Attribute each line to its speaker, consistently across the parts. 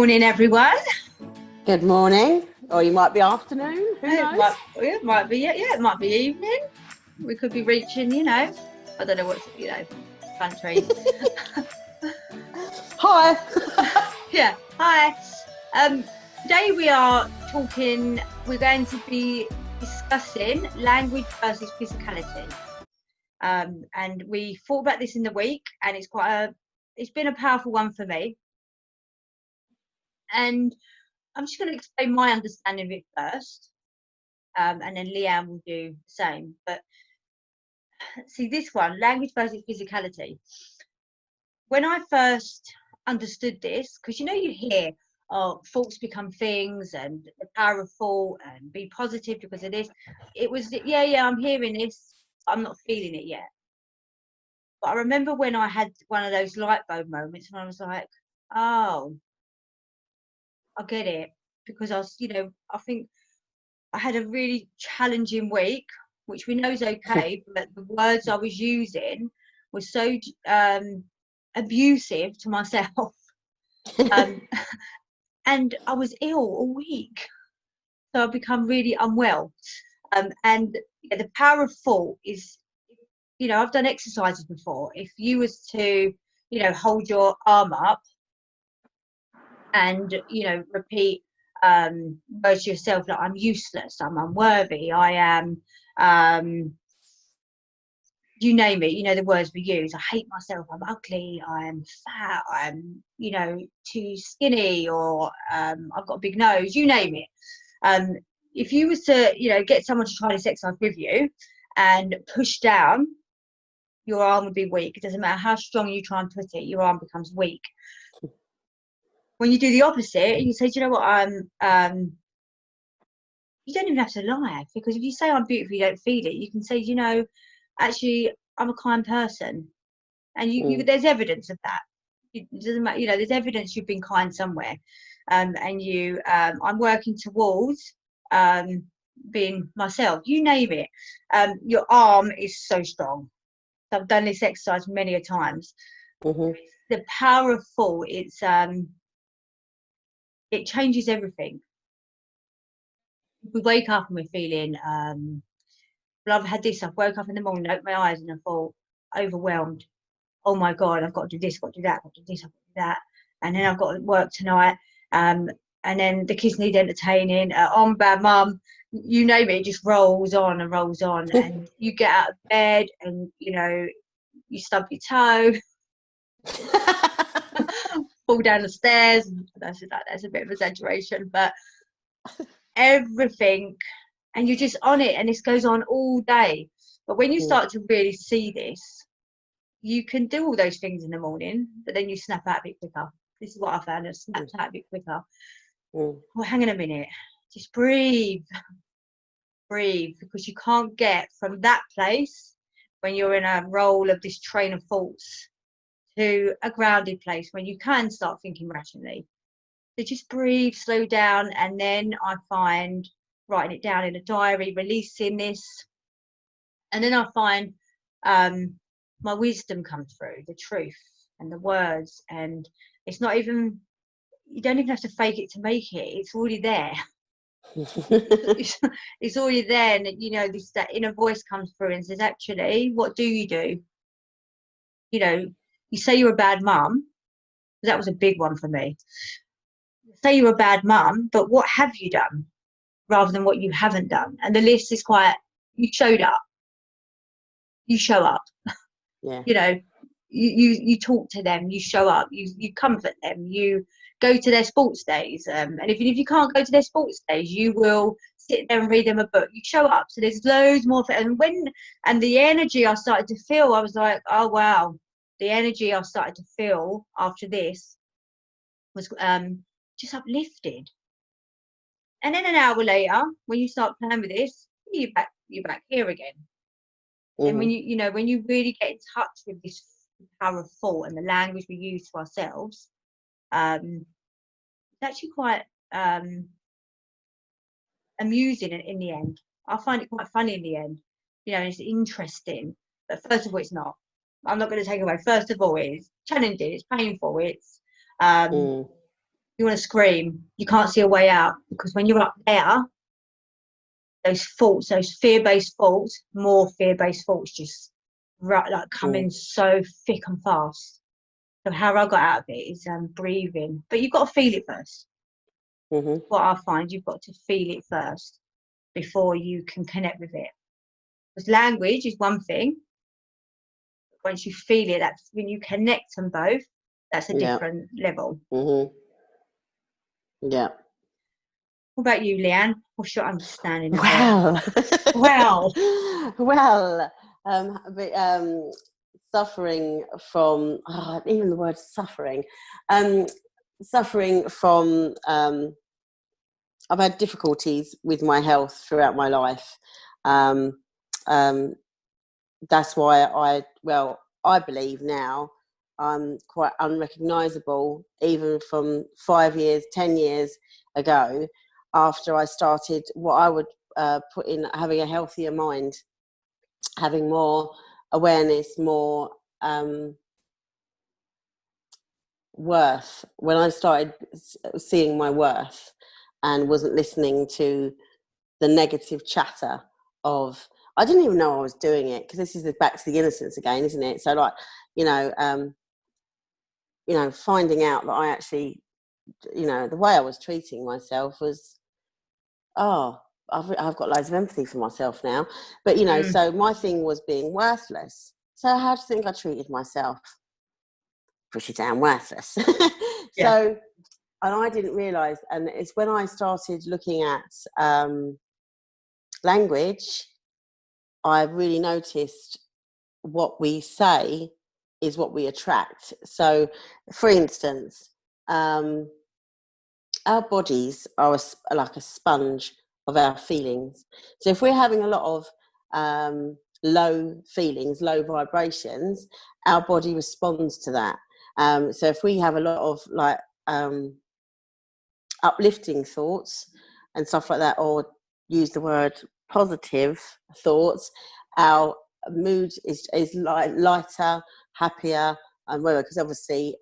Speaker 1: morning, everyone.
Speaker 2: Good morning, or you might be afternoon. Who knows?
Speaker 1: It might be. Yeah, it might be evening. We could be reaching. I don't know what's country.
Speaker 2: Hi.
Speaker 1: Yeah. Hi. Today we are talking. We're going to be discussing language versus physicality. And we thought about this in the week, and it's been a powerful one for me. And I'm just going to explain my understanding of it first, and then Leanne will do the same. But see, this one, language versus physicality. When I first understood this, because you hear, thoughts become things, and the power of thought, and be positive because of this. It was, yeah, I'm hearing this, I'm not feeling it yet. But I remember when I had one of those light bulb moments, when I was like, oh, I get it, because I was, I think I had a really challenging week, which we know is okay, but the words I was using were so abusive to myself. And I was ill all week. So I've become really unwell. And the power of thought is, I've done exercises before. If you was to, hold your arm up and, repeat words to yourself like, I'm useless, I'm unworthy, I am, you name it, the words we use. I hate myself, I'm ugly, I'm fat, I'm, too skinny, or I've got a big nose, you name it. If you was to, get someone to try this exercise with you and push down, your arm would be weak. It doesn't matter how strong you try and put it, your arm becomes weak. When you do the opposite, you say, do you know what, you don't even have to lie, because if you say I'm beautiful, you don't feel it. You can say, actually, I'm a kind person, and there's evidence of that. It doesn't matter, there's evidence you've been kind somewhere, and I'm working towards being myself. You name it. Your arm is so strong. I've done this exercise many a times.
Speaker 2: Mm-hmm.
Speaker 1: The power of thought. It changes everything. We wake up and we're feeling, well, I've had this, I've woke up in the morning, opened my eyes and I thought, overwhelmed. Oh my God, I've got to do this, got to do that, got to do this, I've got to do that. And then I've got to work tonight. And then the kids need entertaining. I'm a bad mum. You name it, it just rolls on and rolls on. And you get out of bed and, you stub your toe. Fall down the stairs. That's a bit of exaggeration, but everything, and you're just on it, and this goes on all day. But when you start to really see this, you can do all those things in the morning, but then you snap out a bit quicker. This is what I found, it snaps out a bit quicker. Well, hang on a minute, just breathe, because you can't get from that place when you're in a role of this train of thoughts to a grounded place when you can start thinking rationally. So just breathe, slow down, and then I find writing it down in a diary, releasing this, and then I find my wisdom comes through, the truth and the words, and it's not even, you don't even have to fake it to make it, it's already there. It's already there, and that inner voice comes through and says, actually, what do? You say you're a bad mum. That was a big one for me. Say you're a bad mum, but what have you done rather than what you haven't done? And the list is quite, you showed up. You show up.
Speaker 2: Yeah.
Speaker 1: You talk to them, you show up, you comfort them, you go to their sports days. And if you can't go to their sports days, you will sit there and read them a book. You show up. So there's loads more. And the energy I started to feel, I was like, oh, wow. The energy I started to feel after this was just uplifted. And then an hour later, when you start playing with this, you're back here again. And when when you really get in touch with this power of thought and the language we use to ourselves, it's actually quite amusing in the end. I find it quite funny in the end. It's interesting. But first of all, it's not. I'm not going to take away. First of all, it's challenging, it's painful, it's You want to scream. You can't see a way out, because when you're up there, those thoughts, those fear-based thoughts, more fear-based thoughts just like come in so thick and fast. So how I got out of it is breathing. But you've got to feel it first. What I find, you've got to feel it first before you can connect with it. Because language is one thing. Once you feel it, that's when you connect them both. That's a different level.
Speaker 2: Yeah.
Speaker 1: What about you, Leanne? What's your understanding of
Speaker 2: it?
Speaker 1: Well,
Speaker 2: suffering from even the word suffering from I've had difficulties with my health throughout my life. That's why I believe now I'm quite unrecognisable, even from 5 years, 10 years ago, after I started what I would put in having a healthier mind, having more awareness, more worth. When I started seeing my worth and wasn't listening to the negative chatter of, I didn't even know I was doing it, because this is back to the innocence again, isn't it? So like, finding out that I actually, the way I was treating myself was, I've got loads of empathy for myself now. But, so my thing was being worthless. So how do you think I treated myself? Pretty damn worthless. So, and I didn't realise, and it's when I started looking at language, I really noticed what we say is what we attract. So, for instance, our bodies are like a sponge of our feelings. So if we're having a lot of low feelings, low vibrations, our body responds to that. So if we have a lot of like uplifting thoughts and stuff like that, or use the word positive thoughts, our mood is lighter, happier, and whatever, because obviously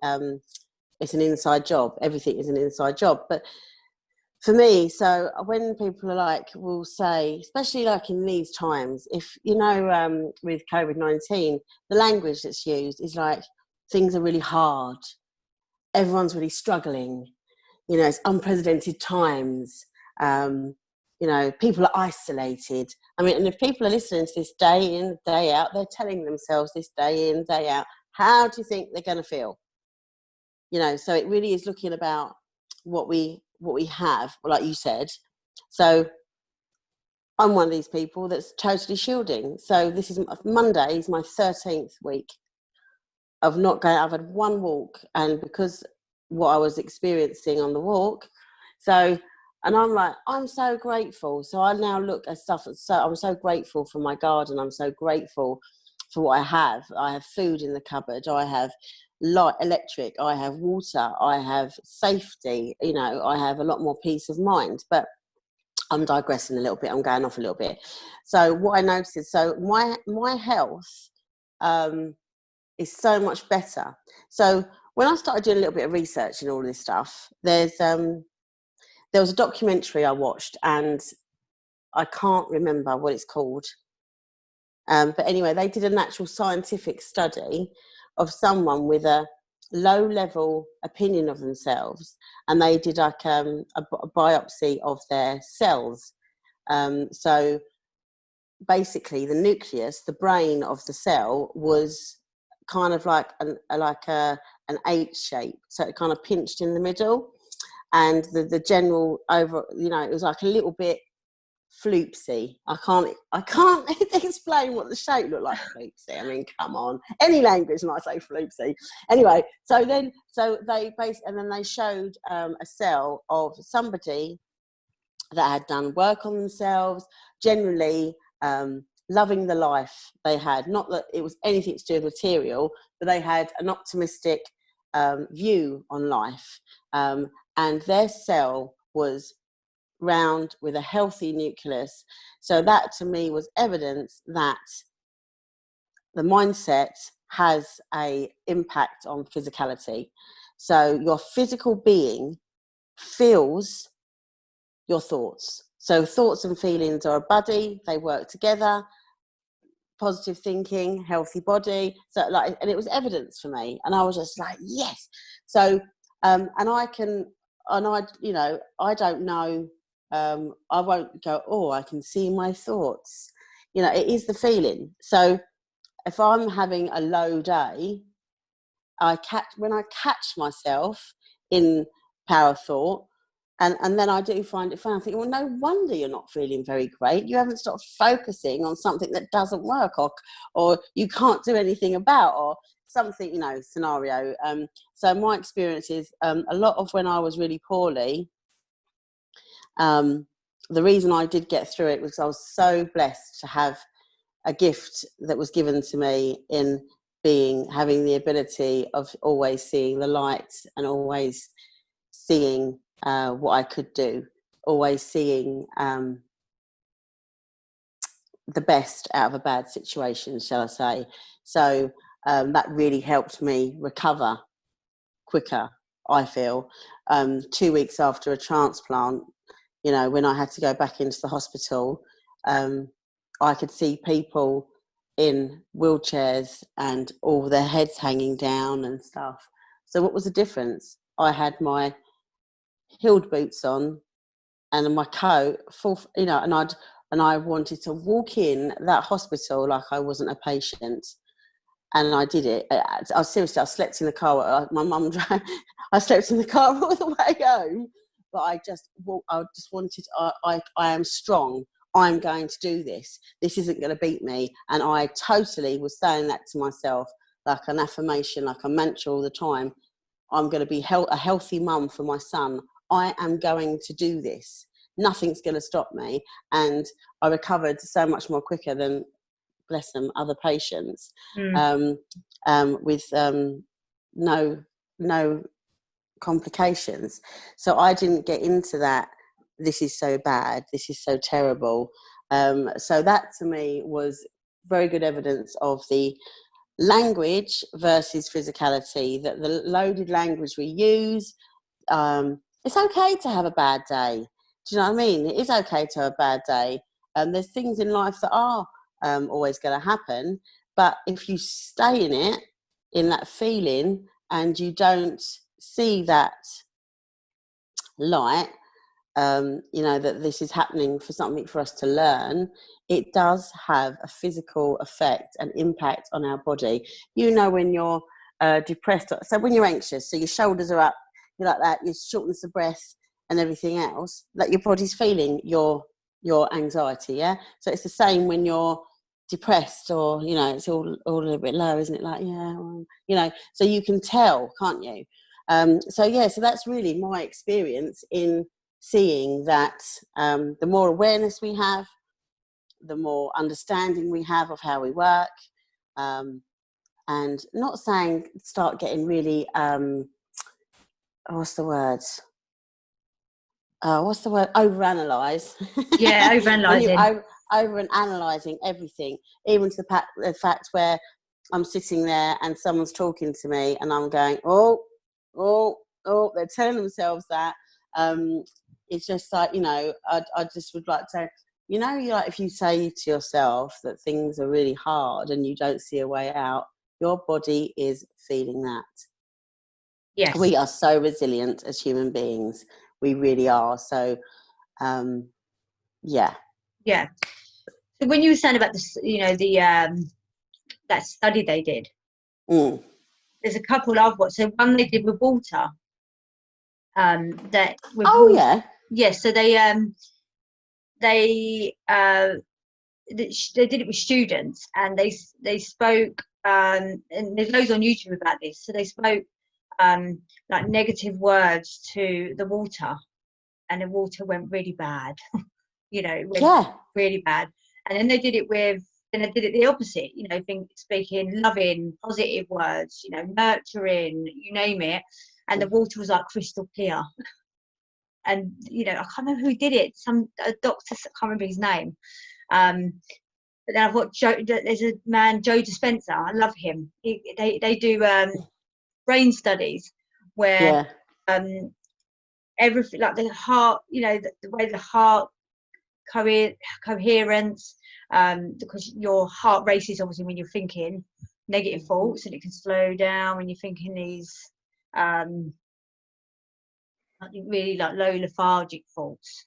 Speaker 2: it's an inside job. Everything is an inside job. But for me, so when people are like, will say, especially like in these times, if with COVID-19, the language that's used is like, things are really hard, everyone's really struggling, it's unprecedented times, people are isolated. I mean, and if people are listening to this day in, day out, they're telling themselves this day in, day out, how do you think they're going to feel? So it really is looking about what we have, like you said. So I'm one of these people that's totally shielding. So this is Monday is my 13th week of not going. I've had one walk, and because what I was experiencing on the walk, and I'm like, I'm so grateful. So I now look at stuff. So I'm so grateful for my garden. I'm so grateful for what I have. I have food in the cupboard. I have light, electric. I have water. I have safety. I have a lot more peace of mind. But I'm digressing a little bit. I'm going off a little bit. So what I noticed is, so my health is so much better. So when I started doing a little bit of research in all this stuff, there was a documentary I watched, and I can't remember what it's called. But anyway, they did an actual scientific study of someone with a low-level opinion of themselves, and they did like a biopsy of their cells. So basically, the nucleus, the brain of the cell, was kind of like an H shape, so it kind of pinched in the middle, and the general over, it was like a little bit floopsy. I can't explain what the shape looked like. Floopsy. I mean, come on, any language might say floopsy. Anyway, so they basically, and then they showed a cell of somebody that had done work on themselves, generally loving the life they had. Not that it was anything to do with material, but they had an optimistic view on life, and their cell was round with a healthy nucleus. So that to me was evidence that the mindset has a impact on physicality. So your physical being feels your thoughts. So thoughts and feelings are a buddy, they work together. Positive thinking, healthy body. So like, and it was evidence for me, and I was just like, yes. So and I can, and I, you know, I don't know, I won't go, oh, I can see my thoughts, you know, it is the feeling. So if I'm having a low day, when I catch myself in power thought, and then I do find it fun. I think, well, no wonder you're not feeling very great. You haven't stopped focusing on something that doesn't work, or you can't do anything about, or something, you know, scenario. So my experience is a lot of when I was really poorly, the reason I did get through it was I was so blessed to have a gift that was given to me in having the ability of always seeing the light and always seeing what I could do, always seeing the best out of a bad situation, shall I say. So that really helped me recover quicker, I feel. 2 weeks after a transplant, you know, when I had to go back into the hospital, I could see people in wheelchairs and all their heads hanging down and stuff. So what was the difference? I had my heeled boots on and my coat full, you know, and I wanted to walk in that hospital like I wasn't a patient, and I did it. I seriously, I slept in the car. My mum drove. I slept in the car all the way home, but I just wanted. I am strong. I'm going to do this. This isn't going to beat me. And I totally was saying that to myself, like an affirmation, like a mantra all the time. I'm going to be a healthy mum for my son. I am going to do this. Nothing's going to stop me. And I recovered so much more quicker than, bless them, other patients, with no complications. So I didn't get into that. This is so bad. This is so terrible. So that to me was very good evidence of the language versus physicality, that the loaded language we use, it's okay to have a bad day. Do you know what I mean? It is okay to have a bad day. There's things in life that are always going to happen, but if you stay in it, in that feeling, and you don't see that light, you know, that this is happening for something for us to learn, it does have a physical effect and impact on our body. You know, when you're depressed, so when you're anxious, so your shoulders are up, you're like that, your shortness of breath and everything else, that your body's feeling your anxiety, yeah? So it's the same when you're depressed, or, you know, it's all a little bit low, isn't it? Like, yeah, well, you know, so you can tell, can't you? So yeah, so that's really my experience in seeing that the more awareness we have, the more understanding we have of how we work, and not saying start getting really what's the word overanalyze.
Speaker 1: Yeah,
Speaker 2: When you
Speaker 1: overanalyzing.
Speaker 2: over and analyzing everything, even to the fact where I'm sitting there and someone's talking to me and I'm going, oh, they're telling themselves that. It's just like, you know, I just would like to, you know, you like, if you say to yourself that things are really hard and you don't see a way out, your body is feeling that.
Speaker 1: Yes.
Speaker 2: We are so resilient as human beings. We really are. So, yeah.
Speaker 1: Yeah. So when you were saying about this, you know, the that study they did, there's a couple I've watched. So one they did with water. That with water.
Speaker 2: Yeah.
Speaker 1: Yes. So they did it with students, and they spoke, and there's loads on YouTube about this. So they spoke like negative words to the water, and the water went really bad. You know, it went really bad. And then they did it the opposite, you know, speaking loving, positive words, you know, nurturing, you name it. And the water was like crystal clear. And, you know, I can't remember who did it. A doctor, I can't remember his name. But then I've got there's a man, Joe Dispenza. I love him. They do brain studies where everything, like the heart, the way the heart coherence, because your heart races obviously when you're thinking negative thoughts, and it can slow down when you're thinking these really like low lethargic thoughts.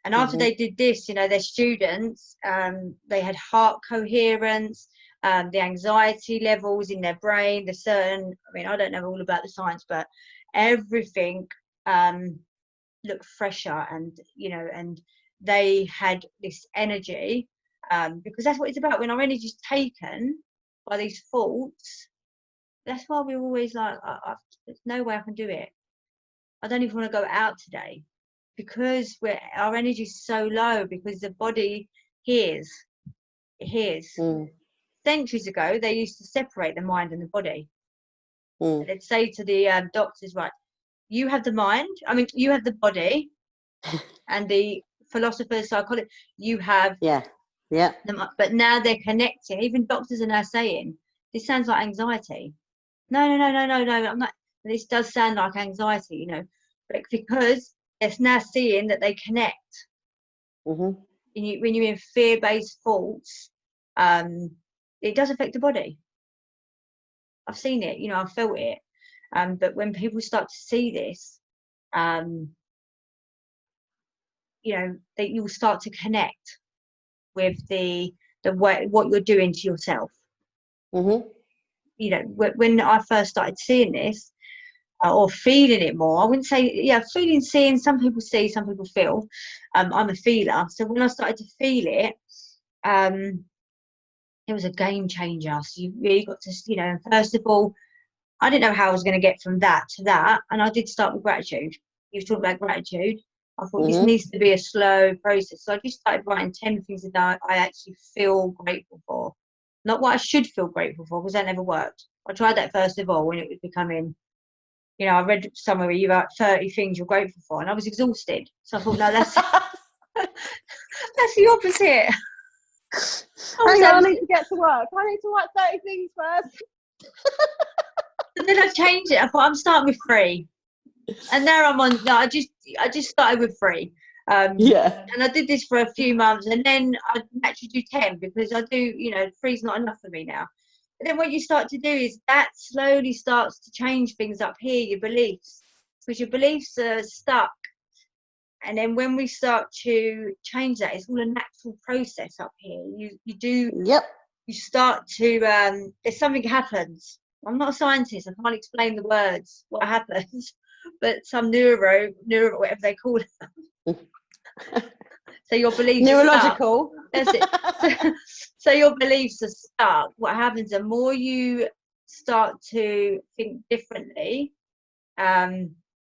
Speaker 1: And after they did this, their students, they had heart coherence, the anxiety levels in their brain, I don't know all about the science, but everything looked fresher, and they had this energy, because that's what it's about. When our energy is taken by these thoughts, that's why we're always like, there's no way I can do it. I don't even want to go out today, because our energy is so low, because the body hears. It hears. Centuries ago, they used to separate the mind and the body. They'd say to the doctors, right, you have the mind, you have the body, and the philosophers, psychologists, you have but now they're connecting. Even doctors are now saying, this sounds like anxiety. No, I'm not. This does sound like anxiety, but because they're now seeing that they connect. When you're in fear-based thoughts, it does affect the body. I've seen it, I've felt it. But when people start to see this, that you'll start to connect with the way what you're doing to yourself. When I first started seeing this, or feeling it more, I wouldn't say, seeing, some people see, some people feel. I'm a feeler. So when I started to feel it, it was a game changer. So you really got to, first of all, I didn't know how I was going to get from that to that. And I did start with gratitude. You were talking about gratitude. I thought this needs to be a slow process. So I just started writing 10 things that I actually feel grateful for. Not what I should feel grateful for, because that never worked. I tried that first of all when it was becoming, I read somewhere where you write 30 things you're grateful for, and I was exhausted. So I thought, no, that's that's the opposite.
Speaker 2: I need to get to work. I need to write 30 things first.
Speaker 1: And then I changed it. I thought, I'm starting with 3. And now I'm on. No, I just started with 3. And I did this for a few months, and then I actually do 10, because I do. 3's not enough for me now. But then what you start to do is that slowly starts to change things up here, your beliefs, because your beliefs are stuck. And then when we start to change that, it's all a natural process up here. You start to there's something happens. I'm not a scientist, I can't explain the words what happens, but some neuro whatever they call it. So your beliefs
Speaker 2: neurological.
Speaker 1: That's it. So your beliefs are stuck. What happens, the more you start to think differently,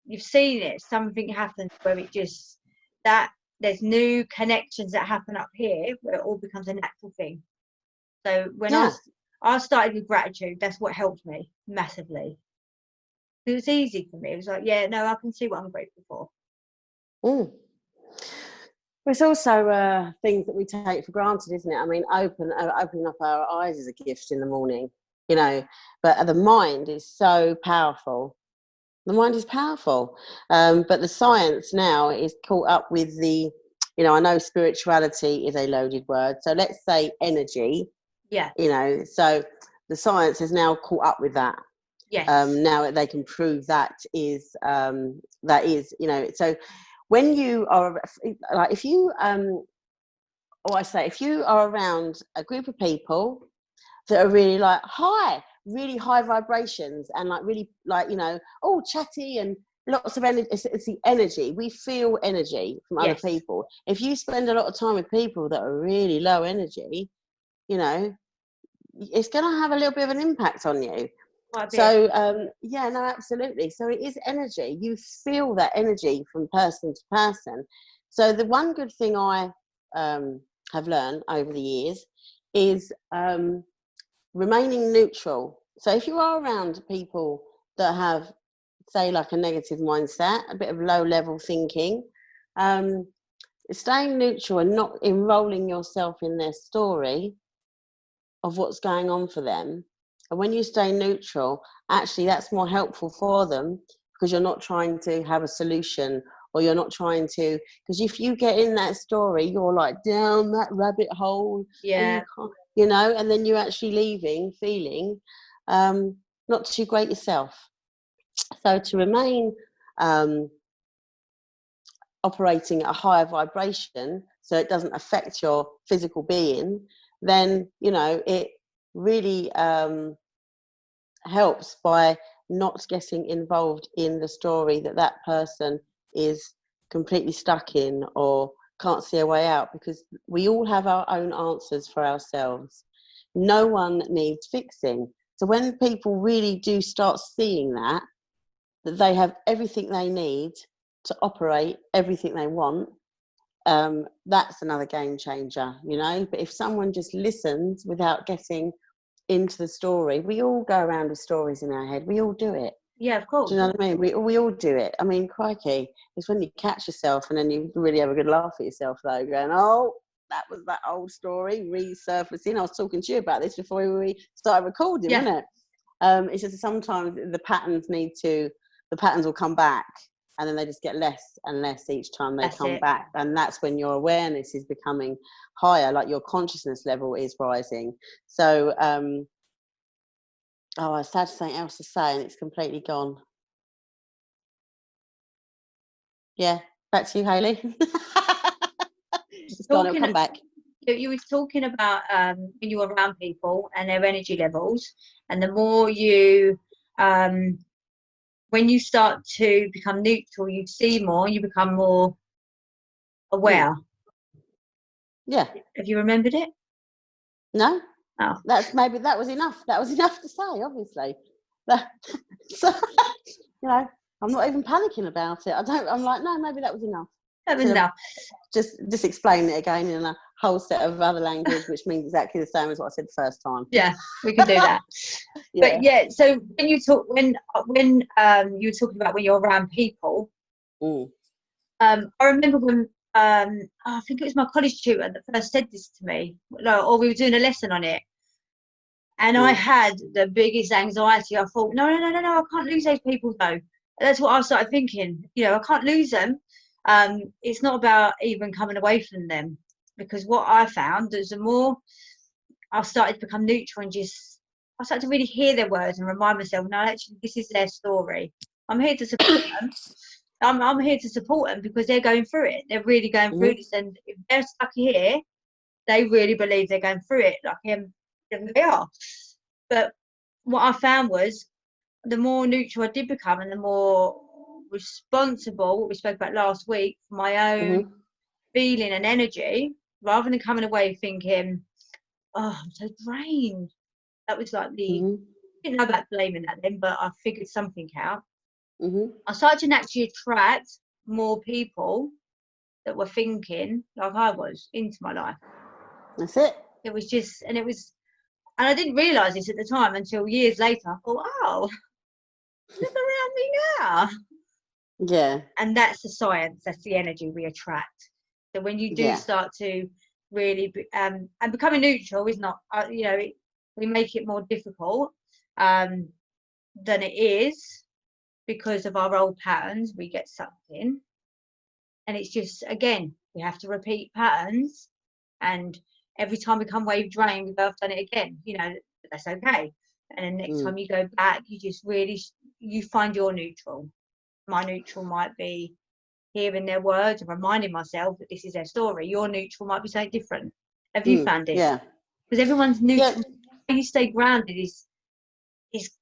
Speaker 1: you've seen it, something happens where it just, that there's new connections that happen up here where it all becomes a natural thing. So when I started with gratitude, that's what helped me massively. It was easy for me. It was like, I can see what I'm grateful for.
Speaker 2: It's also things that we take for granted, isn't it? Opening up our eyes is a gift in the morning, but the mind is so powerful. The mind is powerful. But the science now is caught up with the, I know spirituality is a loaded word. So let's say energy.
Speaker 1: Yeah.
Speaker 2: So the science is now caught up with that.
Speaker 1: Yes.
Speaker 2: Now they can prove that is, so when you are, like, if you are around a group of people that are really like really high vibrations, and like really like, chatty and lots of energy, it's the energy. We feel energy from other people. If you spend a lot of time with people that are really low energy, it's going to have a little bit of an impact on you. So absolutely. So it is energy. You feel that energy from person to person. So the one good thing I have learned over the years is remaining neutral. So if you are around people that have, say, like a negative mindset, a bit of low level thinking, staying neutral and not enrolling yourself in their story of what's going on for them. And when you stay neutral, actually that's more helpful for them, because you're not trying to have a solution or you're not trying to, because if you get in that story, you're like down that rabbit hole, and you can't, you know, and then you're actually leaving feeling not too great yourself. So to remain operating at a higher vibration, so it doesn't affect your physical being, then, you know, it really helps by not getting involved in the story that person is completely stuck in or can't see a way out, because we all have our own answers for ourselves. No one needs fixing. So when people really do start seeing that they have everything they need to operate everything they want, that's another game changer, you know. But if someone just listens without getting into the story, we all go around with stories in our head. We all do it.
Speaker 1: Yeah, of course.
Speaker 2: Do you know what I mean? We all do it. I mean, crikey, it's when you catch yourself and then you really have a good laugh at yourself, though, going, oh, that was that old story resurfacing. I was talking to you about this before we started recording, wasn't it? It's just sometimes the patterns will come back, and then they just get less and less each time they come back. And that's when your awareness is becoming higher, like your consciousness level is rising. So, I had something else to say and it's completely gone. Yeah, back to you, Hayley. It's gone, it'll come back.
Speaker 1: You were talking about when you were around people and their energy levels, and the more you when you start to become neutral, you see more, you become more aware.
Speaker 2: Yeah.
Speaker 1: Have you remembered it?
Speaker 2: No.
Speaker 1: Oh.
Speaker 2: That was enough. That was enough to say, obviously. So, you know, I'm not even panicking about it. I'm like, no, maybe that was enough.
Speaker 1: That was enough.
Speaker 2: Just explain it again in a whole set of other language, which means exactly the same as what I said the first time.
Speaker 1: Yeah, we can do that.
Speaker 2: Yeah.
Speaker 1: But yeah, so when you talk, when you were talking about when you're around people, I remember when I think it was my college tutor that first said this to me, or we were doing a lesson on it, and I had the biggest anxiety. I thought, no, I can't lose those people though. That's what I started thinking. You know, I can't lose them. It's not about even coming away from them, because what I found is the more I started to become neutral and I started to really hear their words and remind myself, no, actually, this is their story. I'm here to support them. I'm here to support them because they're going through it. They're really going through this, and if they're stuck here, they really believe they're going through it, like him. They are. But what I found was, the more neutral I did become, and the more responsible, what we spoke about last week, for my own feeling and energy, rather than coming away thinking, oh, I'm so drained. That was like I didn't know about blaming that then, but I figured something out. I started to naturally attract more people that were thinking like I was into my life.
Speaker 2: That's it.
Speaker 1: It was and I didn't realise this at the time until years later. I thought, oh, look around me now.
Speaker 2: Yeah.
Speaker 1: And that's the science, that's the energy we attract. So when you do start to really, and becoming neutral is not, you know, we make it more difficult than it is, because of our old patterns. We get sucked in, and it's just, again, we have to repeat patterns, and every time we come wave drain, we go, I've done it again, you know. That's okay. And then next time you go back, you just really, you find your neutral. My neutral might be hearing their words and reminding myself that this is their story. Your neutral might be something different. Have you found this?
Speaker 2: Yeah.
Speaker 1: Because everyone's neutral. How you stay grounded is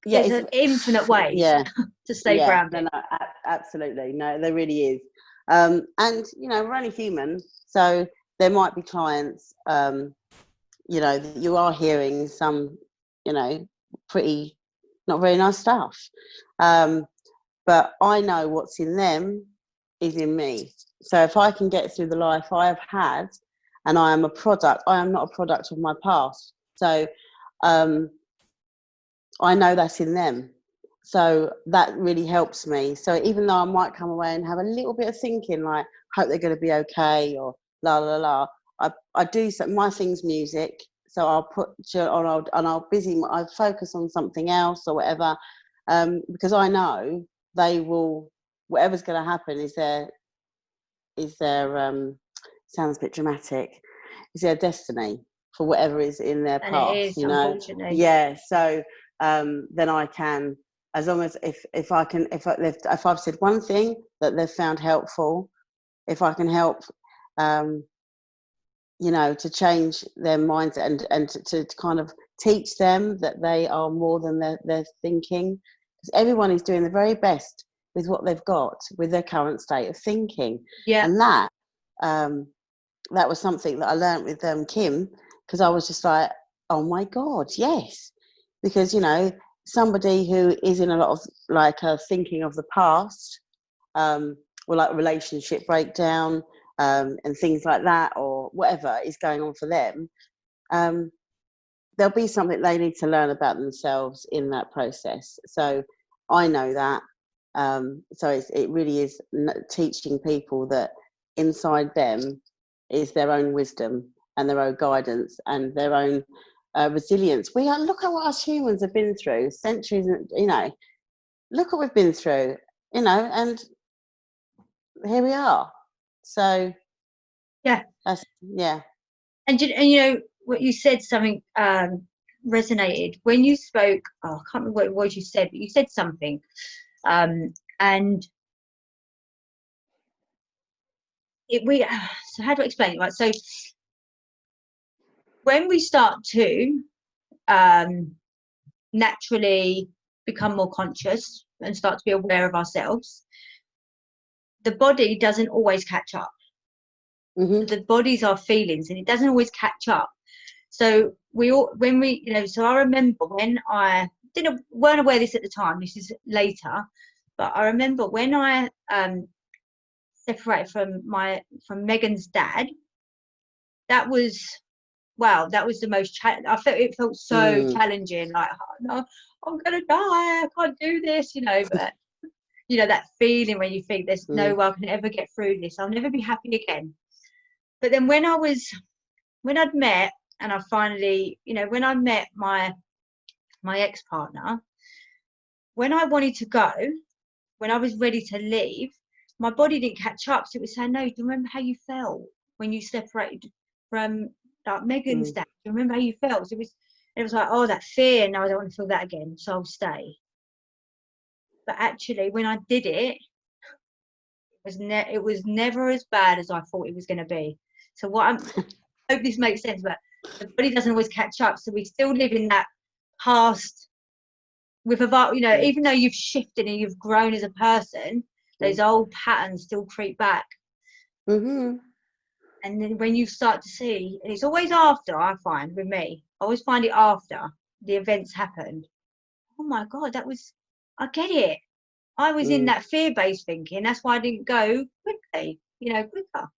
Speaker 1: there's an infinite ways to stay grounded.
Speaker 2: No, absolutely. No, there really is. And you know, we're only human, so there might be clients, you know, that you are hearing some, you know, pretty not very nice stuff. But I know what's in them is in me. So if I can get through the life I have had, and I am not a product of my past. So I know that's in them. So that really helps me. So even though I might come away and have a little bit of thinking, like, hope they're going to be okay, or la la la, I do. So my thing's music. So I'll put on, and I focus on something else or whatever, because I know they will. Whatever's going to happen is there. sounds a bit dramatic, is their destiny for whatever is in their
Speaker 1: And
Speaker 2: path,
Speaker 1: it is,
Speaker 2: you know.
Speaker 1: unfortunately.
Speaker 2: Yeah, so then I can, as long as if I've said one thing that they've found helpful, if I can help to change their minds and to kind of teach them that they are more than they're thinking, because everyone is doing the very best with what they've got, with their current state of thinking.
Speaker 1: Yeah.
Speaker 2: And that was something that I learned with Kim, because I was just like, oh my God, yes. Because, somebody who is in a lot of thinking of the past, or like relationship breakdown, and things like that, or whatever is going on for them, there'll be something they need to learn about themselves in that process. So I know that. So it really is teaching people that inside them is their own wisdom and their own guidance and their own resilience. Look at what us humans have been through, centuries, look what we've been through, and here we are. So
Speaker 1: yeah,
Speaker 2: and
Speaker 1: what you said, something resonated when you spoke. I can't remember what it was you said, but you said something, and so how do I explain it? Right, so when we start to naturally become more conscious and start to be aware of ourselves, the body doesn't always catch up.
Speaker 2: Mm-hmm.
Speaker 1: The body's our feelings, and it doesn't always catch up. So so I remember when I weren't aware of this at the time. This is later, but I remember when I separated from Megan's dad. That was the most. I felt it felt so challenging. Like, oh, no, I'm gonna die. I can't do this, But that feeling when you think there's no way I can ever get through this. I'll never be happy again. But then when I'd met, and I finally, when I met my ex-partner, when I wanted to go, when I was ready to leave, my body didn't catch up. So it was saying, no, do you remember how you felt when you separated from Megan's dad? Do you remember how you felt? So it was like, oh, that fear. No, I don't want to feel that again. So I'll stay. But actually, when I did it, it was never as bad as I thought it was going to be. So I hope this makes sense, but the body doesn't always catch up. So we still live in that past with even though you've shifted and you've grown as a person, those old patterns still creep back.
Speaker 2: Mm-hmm.
Speaker 1: And then when you start to see, and it's always after, I find with me, I always find it after the events happened. Oh my God, I get it. I was in that fear-based thinking. That's why I didn't go quickly, quicker.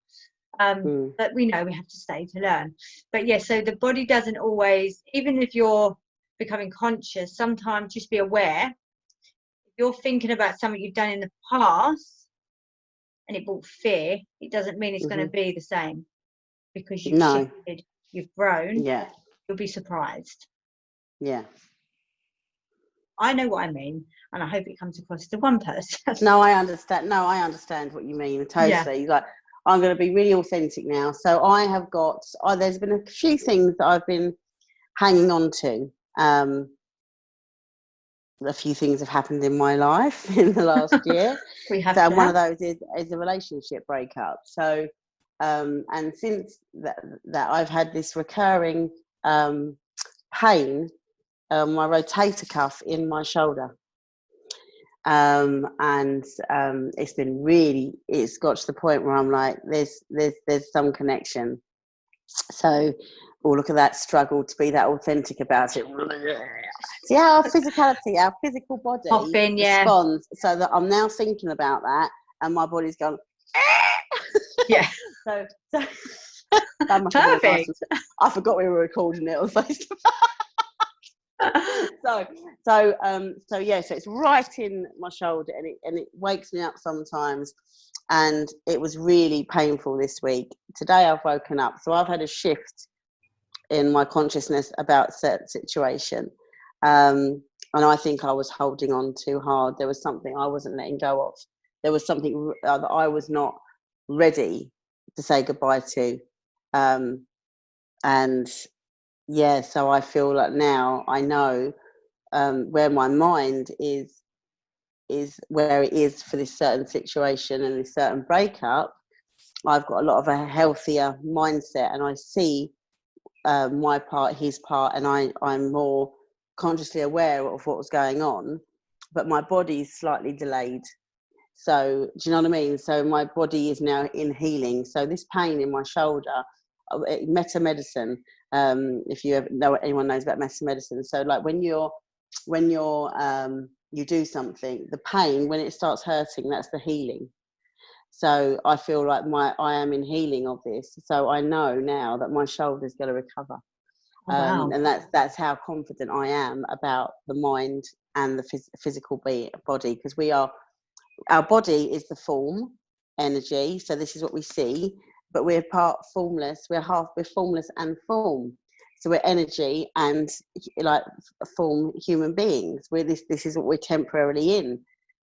Speaker 1: But we know we have to stay to learn. But yeah, so the body doesn't always, even if you're becoming conscious, sometimes just be aware. If you're thinking about something you've done in the past and it brought fear, it doesn't mean it's going to be the same, because you've shifted, you've grown.
Speaker 2: Yeah.
Speaker 1: You'll be surprised.
Speaker 2: Yeah.
Speaker 1: I know what I mean, and I hope it comes across to one person.
Speaker 2: No, I understand what you mean, totally.
Speaker 1: Yeah.
Speaker 2: Like, I'm going to be really authentic now. So I have there's been a few things that I've been hanging on to. A few things have happened in my life in the last year.
Speaker 1: We have
Speaker 2: so one of those is a relationship breakup. So, and since that I've had this recurring pain, my rotator cuff in my shoulder. And it's got to the point where I'm like, there's some connection. So, look at that struggle to be that authentic about it. See how our physicality, our physical body responds. So that I'm now thinking about that, and my body's gone.
Speaker 1: Yeah.
Speaker 2: So that must have been nice. I forgot we were recording it on Facebook. So it's right in my shoulder, and it wakes me up sometimes, and it was really painful this week. Today I've woken up, so I've had a shift in my consciousness about a certain situation, and I think I was holding on too hard. There was something I wasn't letting go of. There was something that I was not ready to say goodbye to. And yeah, so I feel like now I know where my mind is where it is for this certain situation and this certain breakup. I've got a lot of a healthier mindset, and I see my part, his part, and I'm more consciously aware of what was going on, but my body's slightly delayed. So do you know what I mean? So my body is now in healing. So this pain in my shoulder, meta medicine, if you ever know, anyone knows about meta medicine. So like when you're you do something, the pain, when it starts hurting, that's the healing. So I feel like I am in healing of this. So I know now that my shoulder's going to recover.
Speaker 1: Oh, wow.
Speaker 2: And that's how confident I am about the mind and the physical body, because our body is the form energy. So this is what we see, but we're part formless. We're formless and form. So we're energy and like form human beings. This is what we're temporarily in,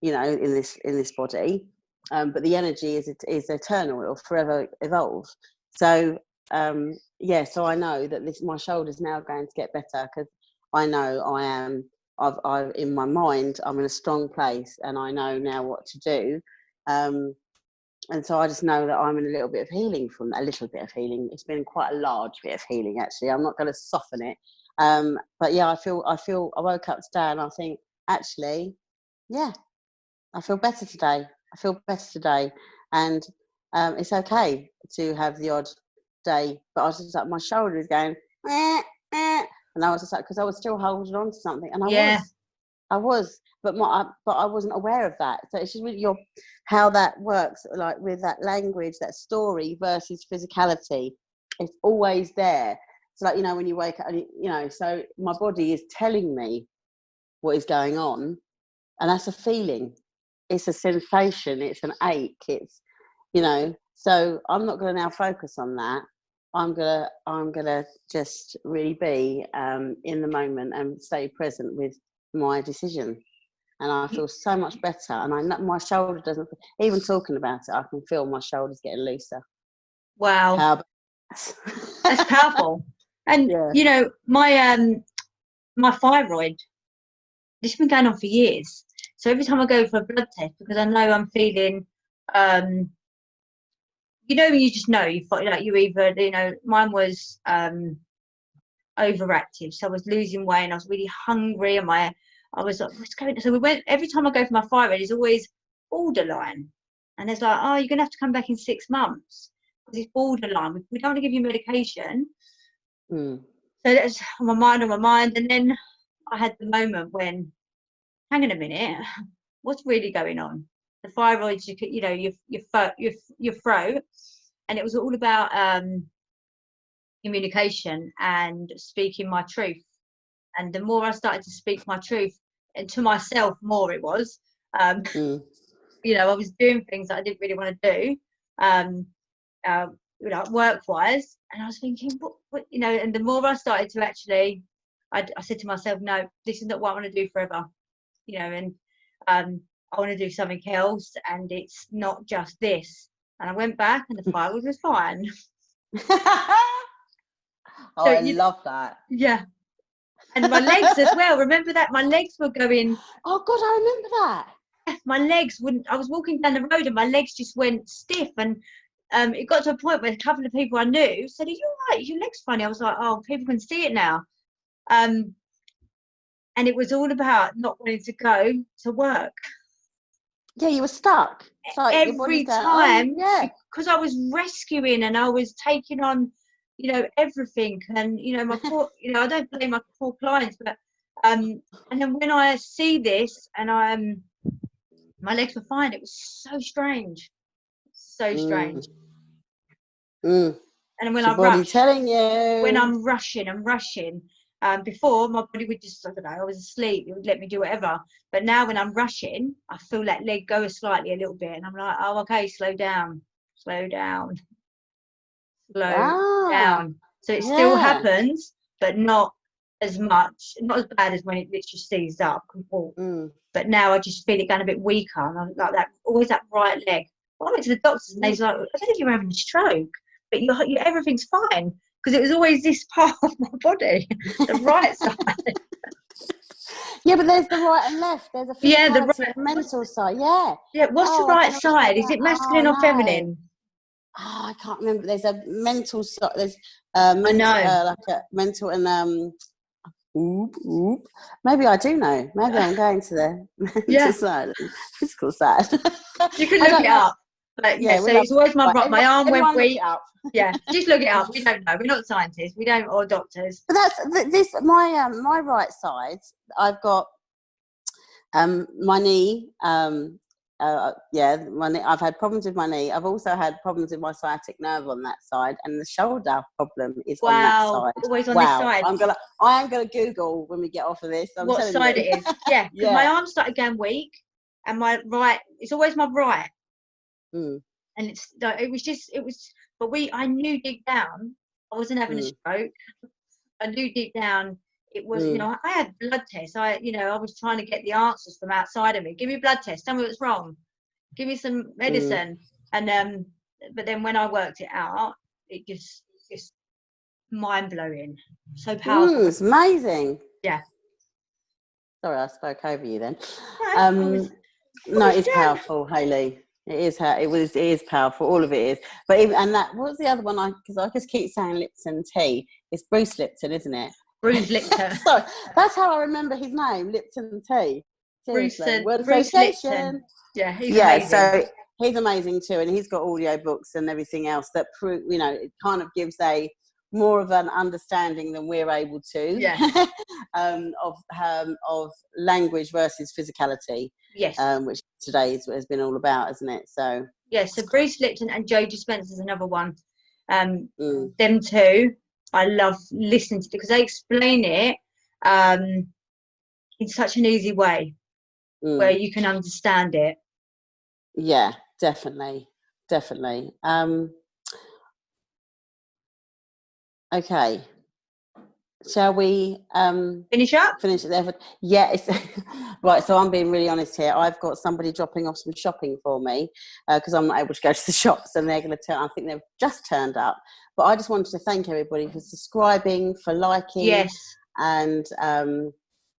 Speaker 2: in this body. But the energy is eternal. It will forever evolve. So so I know that my shoulder's now going to get better, because I know I've in my mind, I'm in a strong place, and I know now what to do. And so I just know that I'm in a little bit of healing from that. A little bit of healing. It's been quite a large bit of healing, actually. I'm not going to soften it. But yeah, I woke up today and I think, actually, yeah, I feel better today. And it's okay to have the odd day. But I was just like, my shoulder is going, and I was just like, because I was still holding on to something, and I was, but I wasn't aware of that. So it's just really how that works, like with that language, that story versus physicality. It's always there. So like, when you wake up, and so my body is telling me what is going on, and that's a feeling. It's a sensation. It's an ache. It's, so I'm not going to now focus on that. I'm gonna just really be in the moment and stay present with my decision, and I feel so much better. And I know my shoulder doesn't. Even talking about it, I can feel my shoulders getting looser.
Speaker 1: Wow,
Speaker 2: how
Speaker 1: that's powerful. And
Speaker 2: yeah.
Speaker 1: my thyroid, this has been going on for years. So every time I go for a blood test, because I know I'm feeling, when you just know you either, mine was overactive, so I was losing weight and I was really hungry, and I was like, what's going on? So every time I go for my thyroid, it's always borderline, and it's like, oh, you're gonna have to come back in 6 months because it's borderline. We don't want to give you medication. So that's on my mind. And then I had the moment when, hang on a minute, what's really going on? The thyroid's, your throat, and it was all about communication and speaking my truth. And the more I started to speak my truth, and to myself more, it was, I was doing things that I didn't really want to do, work-wise, and I was thinking, what, and the more I started to actually, I said to myself, no, this is not what I want to do forever, and I want to do something else, and it's not just this. And I went back, and the thyroid was fine.
Speaker 2: Oh, so, I love that.
Speaker 1: Yeah. And my legs as well. Remember that? My legs were going.
Speaker 2: Oh, God, I remember that.
Speaker 1: My legs wouldn't. I was walking down the road and my legs just went stiff. And it got to a point where a couple of people I knew said, "Are you all right? Your leg's funny." I was like, "Oh, people can see it now." And it was all about not wanting to go to work.
Speaker 2: Yeah, you were stuck.
Speaker 1: Like every time, because I was rescuing and I was taking on, everything, and my poor, I don't blame my poor clients, but and then when I see this, and my legs were fine. It was so strange, And when I rush,
Speaker 2: telling you,
Speaker 1: when I'm rushing, before my body would just, I don't know, I was asleep, it would let me do whatever. But now when I'm rushing, I feel that leg go slightly a little bit, and I'm like, oh, okay, slow down. So it still happens, but not as much, not as bad as when it literally seized up. But now I just feel it going a bit weaker, and I'm like that, always that right leg. I went to the doctors and they was like, I don't think you're having a stroke, but everything's fine. Because it was always this part of my body, the right side.
Speaker 2: Yeah, but there's the right and left. There's a physicality,
Speaker 1: the right,
Speaker 2: and mental side. Yeah.
Speaker 1: Yeah, what's the right side? Is it masculine or feminine?
Speaker 2: Oh, I can't remember. There's a mental side. There's like a mental and Maybe I do know. Maybe I'm going to the mental side, physical side.
Speaker 1: You can look it up. But so it's always my arm went weak. Yeah, just look it up. We don't know. We're not scientists. We don't, or doctors.
Speaker 2: But that's this. My right side. I've got my knee. My knee. I've had problems with my knee. I've also had problems with my sciatic nerve on that side, and the shoulder problem is on that side.
Speaker 1: Always on this side.
Speaker 2: I am gonna Google when we get off of this.
Speaker 1: What side it is? Yeah, because my arm started going weak, and my right. It's always my right. And I knew deep down I wasn't having a stroke. I knew deep down it was, I had blood tests. I was trying to get the answers from outside of me. Give me a blood test. Tell me what's wrong. Give me some medicine. And but then when I worked it out, it just mind blowing. So powerful.
Speaker 2: It's amazing.
Speaker 1: Yeah.
Speaker 2: Sorry, I spoke over you then. No, it's powerful, Hayley. It is powerful. All of it is. But what was the other one? Because I just keep saying Lipton tea. It's Bruce Lipton, isn't it?
Speaker 1: Bruce Lipton.
Speaker 2: Sorry, that's how I remember his name, Lipton tea.
Speaker 1: Bruce
Speaker 2: Lipton.
Speaker 1: Yeah, he's amazing.
Speaker 2: So he's amazing too, and he's got audio books and everything else that prove, it kind of gives more of an understanding than we're able to.
Speaker 1: Yeah.
Speaker 2: Of language versus physicality.
Speaker 1: Yes.
Speaker 2: Which today has been all about, isn't it? So
Speaker 1: so Bruce Lipton and Joe Dispenza's another one. Them two, I love listening to because they explain it in such an easy way where you can understand it.
Speaker 2: Yeah, definitely. Okay. Shall we
Speaker 1: finish up?
Speaker 2: Finish it there. Yeah, right. So I'm being really honest here. I've got somebody dropping off some shopping for me because I'm not able to go to the shops, and they're going to turn. I think they've just turned up. But I just wanted to thank everybody for subscribing, for liking, and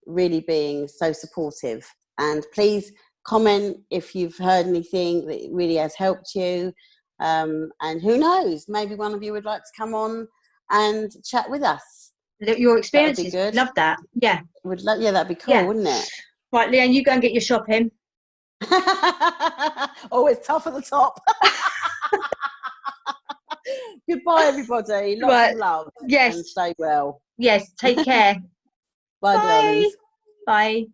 Speaker 2: really being so supportive. And please comment if you've heard anything that really has helped you. And who knows, maybe one of you would like to come on and chat with us.
Speaker 1: Your experiences. Good. Love that. Yeah.
Speaker 2: That'd be cool, wouldn't it?
Speaker 1: Right, Leanne, you go and get your shopping.
Speaker 2: Oh, it's tough at the top. Goodbye, everybody. Lots of love.
Speaker 1: Yes.
Speaker 2: And stay well.
Speaker 1: Yes. Take care.
Speaker 2: Bye, darlings.
Speaker 1: Bye.